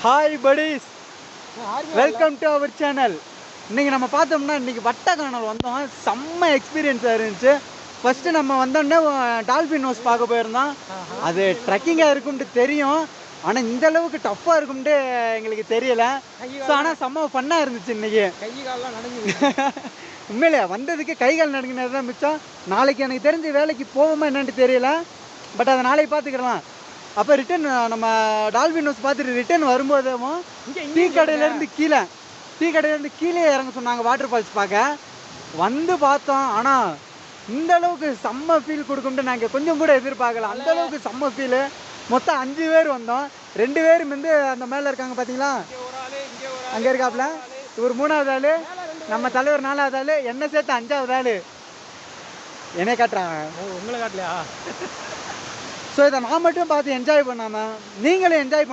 Hi buddies, welcome to our channel. இன்றைக்கி நம்ம பார்த்தோம்னா இன்றைக்கி வட்டக்கானல் வந்தோம். செம்ம எக்ஸ்பீரியன்ஸாக இருந்துச்சு. ஃபஸ்ட்டு நம்ம வந்தோடனே டால்ஃபின் ஹவுஸ் பார்க்க போயிருந்தோம். அது ட்ரெக்கிங்காக இருக்கும்ட்டு தெரியும், ஆனால் இந்த அளவுக்கு டஃப்பாக இருக்கும்ட்டு எங்களுக்கு தெரியலை. ஸோ ஆனால் செம்ம ஃபன்னாக இருந்துச்சு இன்றைக்கி. உண்மையிலே வந்ததுக்கு கைகால் நடுங்கினது தான் மிச்சம். நாளைக்கு எனக்கு தெரிஞ்ச வேலைக்கு போவோமா என்னன்ட்டு தெரியல, பட் அதை நாளைக்கு பார்த்துக்கலாம். அப்போ ரிட்டன் நம்ம டால்ஃபின் ஹவுஸ் பார்த்துட்டு ரிட்டன் வரும்போதும் டீ கடையிலேருந்து கீழே இறங்க சொன்னாங்க வாட்டர் ஃபால்ஸ் பார்க்க. வந்து பார்த்தோம், ஆனால் இந்த அளவுக்கு செம்ம ஃபீல் கொடுக்கும்ட்டு நாங்கள் கொஞ்சம் கூட எதிர்பார்க்கல. அந்த அளவுக்கு செம்ம ஃபீலு. மொத்தம் 5 பேர் வந்தோம். 2 பேரும் வந்து அந்த மேலே இருக்காங்க பார்த்தீங்களா, அங்கே இருக்காப்புல. இவர் 3வது ஆள், நம்ம தலைவர் 4வது ஆள், என்ன சேர்த்து 5வது ஆள். என்னை காட்டுறாங்க, உங்களை காட்டலையா? ஸோ இதை நான் மட்டும் பார்த்து என்ஜாய் பண்ணாமல் நீங்களும் என்ஜாய்